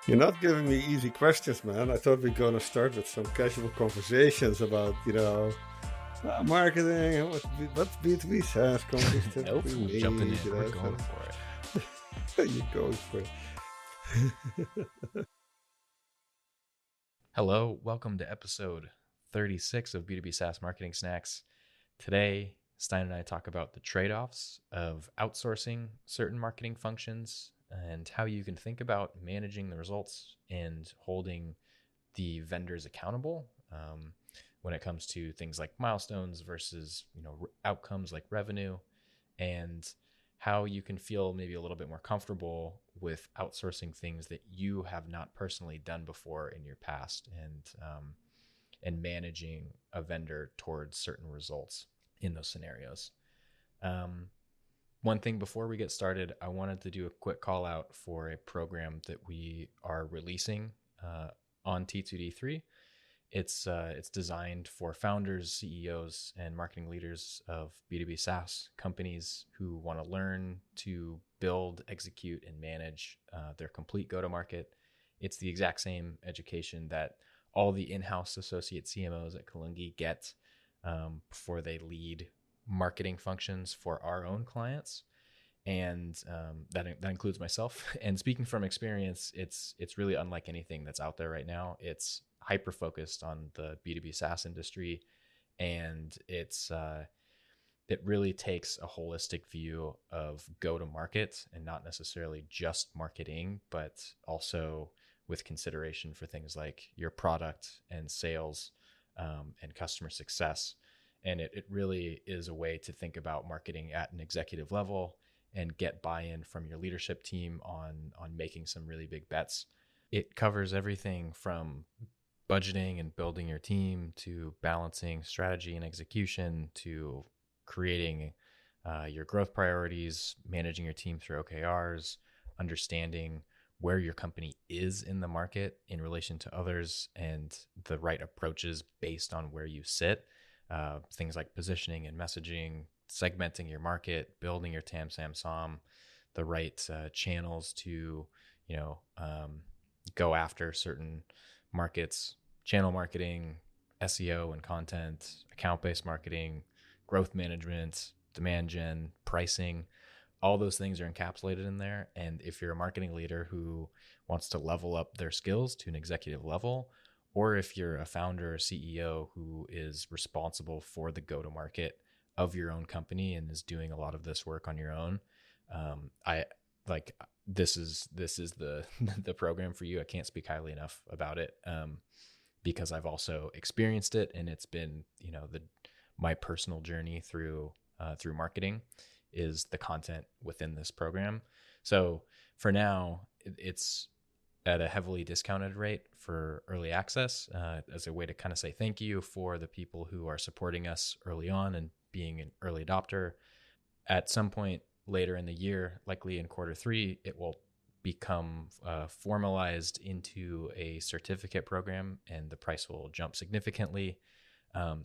You're not giving me easy questions, man. I thought we are going to start with some casual conversations about, marketing and what B2B SaaS companies Nope, typically we're jumping need. in. We're going for it. You're going for it. Hello, welcome to episode 36 of B2B SaaS Marketing Snacks. Today, Stijn and I talk about the trade-offs of outsourcing certain marketing functions and how you can think about managing the results and holding the vendors accountable when it comes to things like milestones versus outcomes like revenue, and how you can feel maybe a little bit more comfortable with outsourcing things that you have not personally done before in your past, and managing a vendor towards certain results in those scenarios. One thing before we get started, I wanted to do a quick call out for a program that we are releasing on T2D3. It's designed for founders, CEOs, and marketing leaders of B2B SaaS companies who want to learn to build, execute, and manage their complete go-to-market. It's the exact same education that all the in-house associate CMOs at Kalungi get before they lead marketing functions for our own clients. And that includes myself. And speaking from experience, it's really unlike anything that's out there right now. It's hyper focused on the B2B SaaS industry, and it really takes a holistic view of go to market, and not necessarily just marketing, but also with consideration for things like your product and sales and customer success. And it really is a way to think about marketing at an executive level and get buy-in from your leadership team on making some really big bets. It covers everything from budgeting and building your team to balancing strategy and execution to creating your growth priorities, managing your team through OKRs, understanding where your company is in the market in relation to others, and the right approaches based on where you sit. Things like positioning and messaging, segmenting your market, building your TAM, SAM, SOM, the right channels to, go after certain markets, channel marketing, SEO and content, account-based marketing, growth management, demand gen, pricing. All those things are encapsulated in there. And if you're a marketing leader who wants to level up their skills to an executive level, or if you're a founder or CEO who is responsible for the go-to-market of your own company and is doing a lot of this work on your own, this is the the program for you. I can't speak highly enough about it because I've also experienced it, and it's been my personal journey through marketing is the content within this program. So for now, it's at a heavily discounted rate for early access as a way to kind of say thank you for the people who are supporting us early on and being an early adopter. At some point later in the year, likely in Q3, it will become formalized into a certificate program, and the price will jump significantly.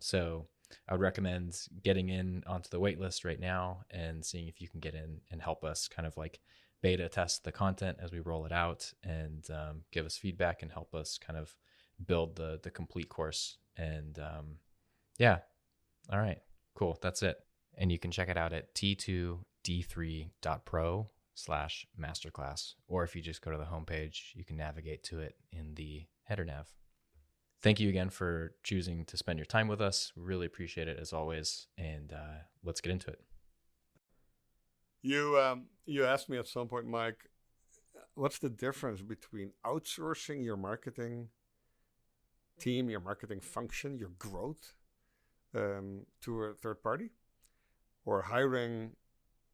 So I would recommend getting in onto the wait list right now and seeing if you can get in and help us kind of like beta test the content as we roll it out, and give us feedback and help us kind of build the complete course. And yeah, all right, cool. That's it. And you can check it out at t2d3.pro/masterclass. Or if you just go to the homepage, you can navigate to it in the header nav. Thank you again for choosing to spend your time with us. We really appreciate it as always. And let's get into it. You asked me at some point, Mike, what's the difference between outsourcing your marketing team, your marketing function, your growth to a third party, or hiring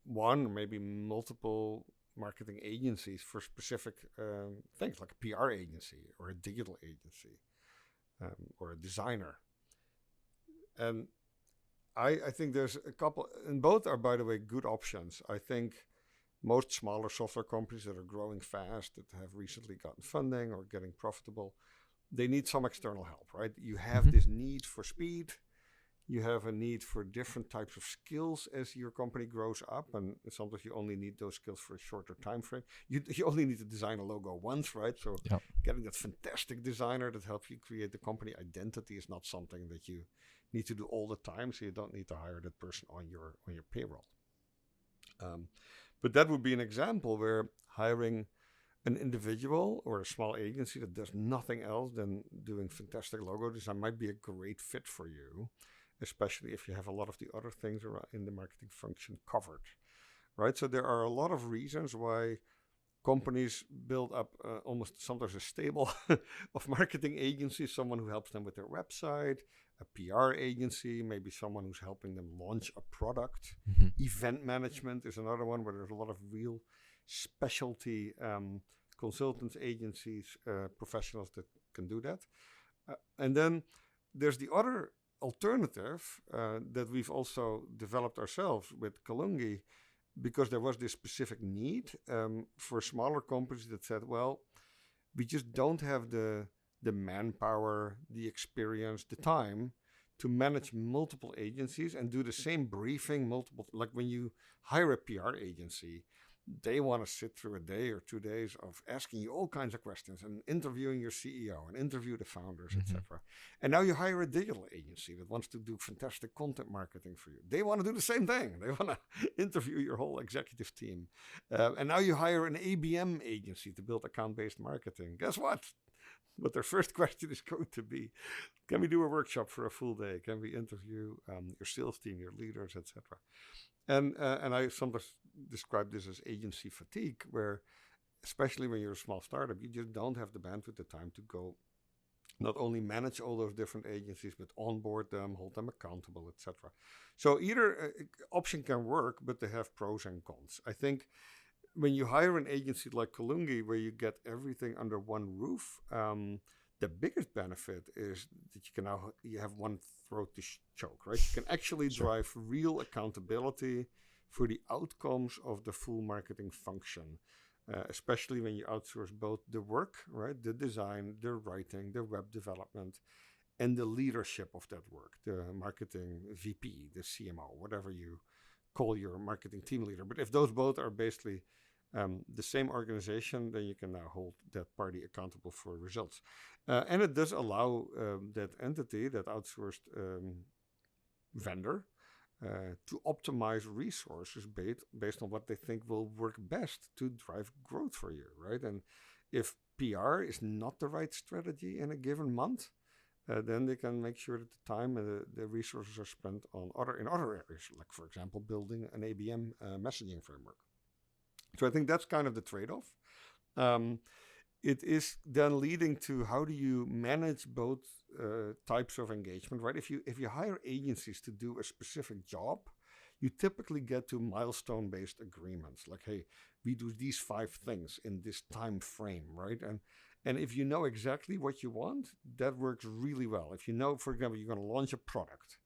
one or maybe multiple marketing agencies for specific things like a PR agency or a digital agency or a designer. And I think there's a couple, and both are, by the way, good options. I think most smaller software companies that are growing fast, that have recently gotten funding or getting profitable, they need some external help, right? You have this need for speed. You have a need for different types of skills as your company grows up, and sometimes you only need those skills for a shorter time frame. You only need to design a logo once, right? So getting that fantastic designer that helps you create the company identity is not something that you need to do all the time. So you don't need to hire that person on your payroll. But that would be an example where hiring an individual or a small agency that does nothing else than doing fantastic logo design might be a great fit for you, especially if you have a lot of the other things around in the marketing function covered, right? So there are a lot of reasons why companies build up almost sometimes a stable of marketing agencies, someone who helps them with their website, a PR agency, maybe someone who's helping them launch a product. Event management is another one where there's a lot of real specialty consultants, agencies, professionals that can do that. And then there's the other alternative that we've also developed ourselves with Kalungi, because there was this specific need for smaller companies that said, well, we just don't have the manpower, the experience, the time to manage multiple agencies and do the same briefing like when you hire a PR agency, they want to sit through a day or 2 days of asking you all kinds of questions and interviewing your CEO and interview the founders, etc. And now you hire a digital agency that wants to do fantastic content marketing for you. They want to do the same thing. They want to interview your whole executive team. And now you hire an ABM agency to build account-based marketing. Guess what? But their first question is going to be, can we do a workshop for a full day? Can we interview your sales team, your leaders, etc.? And I sometimes describe this as agency fatigue, where especially when you're a small startup, you just don't have the bandwidth, the time to go not only manage all those different agencies, but onboard them, hold them accountable, etc. So either option can work, but they have pros and cons. I think when you hire an agency like Kalungi, where you get everything under one roof, the biggest benefit is that you have one throat to choke, right? You can actually drive real accountability for the outcomes of the full marketing function, especially when you outsource both the work, right? The design, the writing, the web development, and the leadership of that work, the marketing VP, the CMO, whatever you call your marketing team leader. But if those both are basically the same organization, then you can now hold that party accountable for results. And it does allow that entity, that outsourced vendor, to optimize resources based on what they think will work best to drive growth for you, right? And if PR is not the right strategy in a given month, then they can make sure that the time and the resources are spent on other areas, like, for example, building an ABM messaging framework. So I think that's kind of the trade-off. It is then leading to how do you manage both types of engagement, right? If you hire agencies to do a specific job, you typically get to milestone-based agreements, like, hey, we do these 5 things in this time frame, right? And if you know exactly what you want, that works really well. If you know, for example, you're going to launch a product,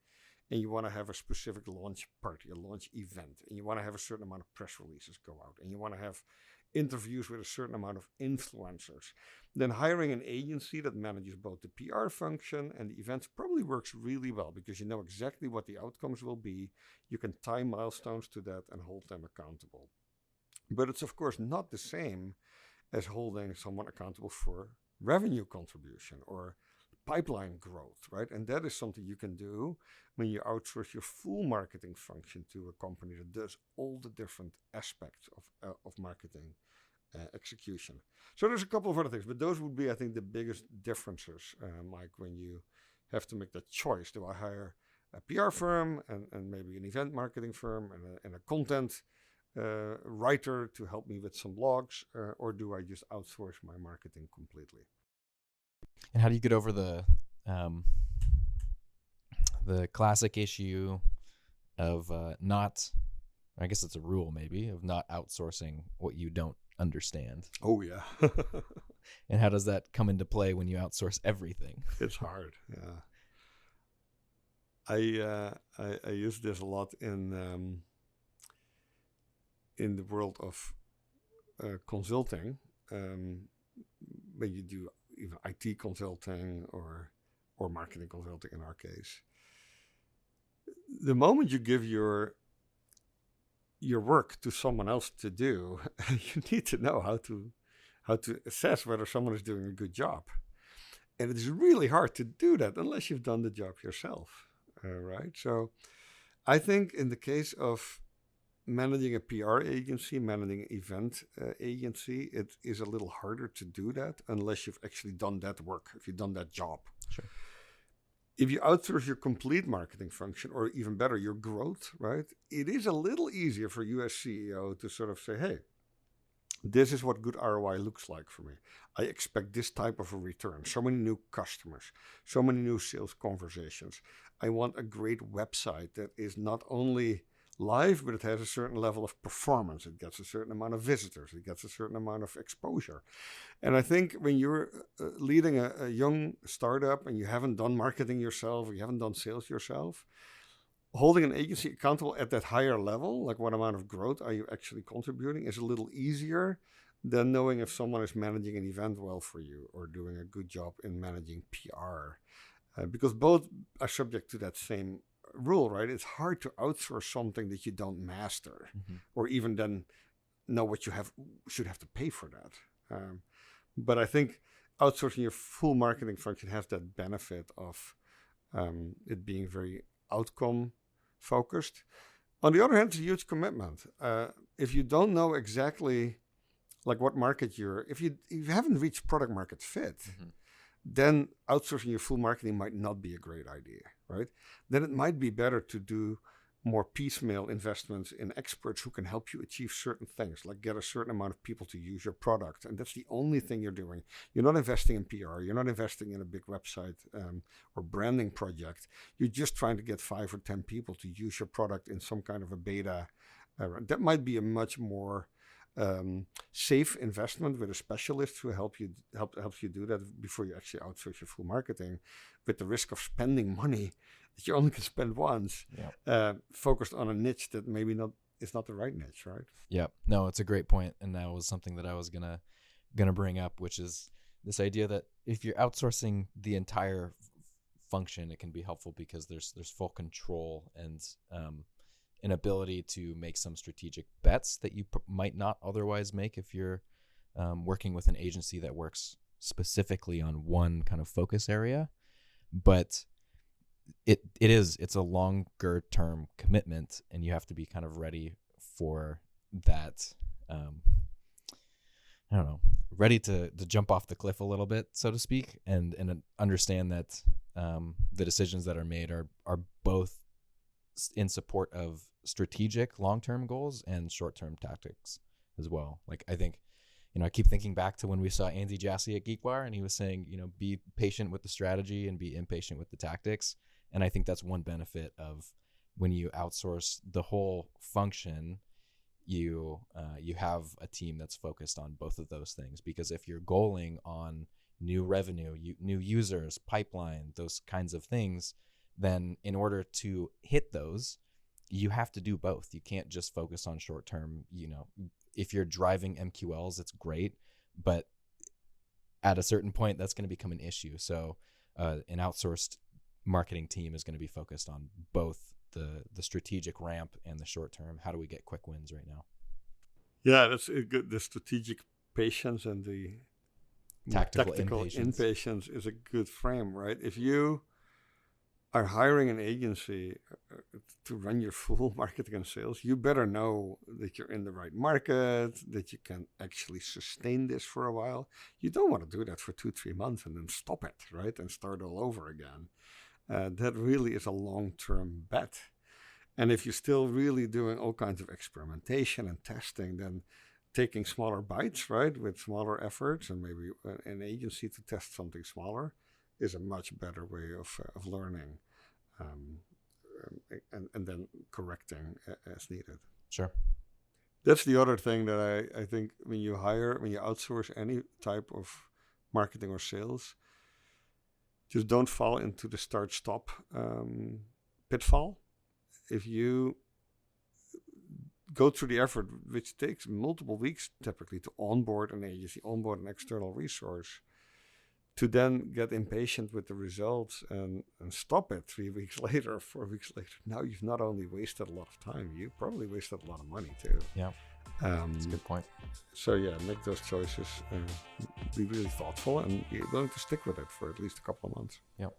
and you want to have a specific launch party, a launch event, and you want to have a certain amount of press releases go out, and you want to have interviews with a certain amount of influencers, then hiring an agency that manages both the PR function and the events probably works really well, because you know exactly what the outcomes will be. You can tie milestones to that and hold them accountable. But it's, of course, not the same as holding someone accountable for revenue contribution or pipeline growth, right? And that is something you can do when you outsource your full marketing function to a company that does all the different aspects of marketing execution. So there's a couple of other things, but those would be, I think, the biggest differences, Mike, when you have to make that choice. Do I hire a PR firm and maybe an event marketing firm and a content writer to help me with some blogs, or do I just outsource my marketing completely? And how do you get over the classic issue of not, I guess it's a rule maybe, of not outsourcing what you don't understand? Oh, yeah. And how does that come into play when you outsource everything? It's hard, yeah. I use this a lot in the world of consulting, when you do even IT consulting or marketing consulting in our case. the moment you give your work to someone else to do, you need to know how to assess whether someone is doing a good job. And it's really hard to do that unless you've done the job yourself, right? So I think in the case of managing a PR agency, managing an event agency, it is a little harder to do that unless you've actually done that work, if you've done that job. Sure. If you outsource your complete marketing function, or even better, your growth, right? It is a little easier for you as CEO to sort of say, hey, this is what good ROI looks like for me. I expect this type of a return. So many new customers, so many new sales conversations. I want a great website that is not only live, but it has a certain level of performance. It gets a certain amount of visitors. It gets a certain amount of exposure. And I think when you're leading a young startup and you haven't done marketing yourself, or you haven't done sales yourself, holding an agency accountable at that higher level, like what amount of growth are you actually contributing, is a little easier than knowing if someone is managing an event well for you or doing a good job in managing PR. Because both are subject to that same rule, right? It's hard to outsource something that you don't master, or even then know what you should have to pay for that. But I think outsourcing your full marketing function has that benefit of it being very outcome focused. On the other hand, it's a huge commitment. If you don't know exactly like what market if you haven't reached product market fit, then outsourcing your full marketing might not be a great idea, right? Then it might be better to do more piecemeal investments in experts who can help you achieve certain things, like get a certain amount of people to use your product. And that's the only thing you're doing. You're not investing in PR. You're not investing in a big website or branding project. You're just trying to get 5 or 10 people to use your product in some kind of a beta. That might be a much more safe investment with a specialist who helps you do that before you actually outsource your full marketing, with the risk of spending money that you only can spend once, focused on a niche that maybe is not the right niche, right? Yeah, no, it's a great point, and that was something that I was gonna bring up, which is this idea that if you're outsourcing the entire function, it can be helpful because there's full control and an ability to make some strategic bets that you might not otherwise make if you're working with an agency that works specifically on one kind of focus area. But it's a longer term commitment, and you have to be kind of ready for that. I don't know, ready to jump off the cliff a little bit, so to speak, and understand that the decisions that are made are both in support of strategic long-term goals and short-term tactics as well. Like, I think, I keep thinking back to when we saw Andy Jassy at GeekWire, and he was saying, be patient with the strategy and be impatient with the tactics. And I think that's one benefit of when you outsource the whole function, you have a team that's focused on both of those things. Because if you're goaling on new revenue, new users, pipeline, those kinds of things, then in order to hit those, you have to do both. You can't just focus on short term. If you're driving MQLs, it's great, but at a certain point, that's going to become an issue. So an outsourced marketing team is going to be focused on both the strategic ramp and the short term. How do we get quick wins right now? Yeah, that's good. The strategic patience and the tactical impatience is a good frame, right? If you are hiring an agency to run your full marketing and sales, you better know that you're in the right market, that you can actually sustain this for a while. You don't want to do that for 2-3 months and then stop it, right? And start all over again. That really is a long-term bet. And if you're still really doing all kinds of experimentation and testing, then taking smaller bites, right, with smaller efforts and maybe an agency to test something smaller is a much better way of learning and then correcting as needed. Sure. That's the other thing that I think when you outsource any type of marketing or sales, just don't fall into the start-stop pitfall. If you go through the effort, which takes multiple weeks typically to onboard an agency, onboard an external resource, to then get impatient with the results and stop it 3 weeks later, 4 weeks later. Now you've not only wasted a lot of time, you probably wasted a lot of money too. Yeah, that's a good point. So yeah, make those choices, be really thoughtful, and be willing to stick with it for at least a couple of months. Yep.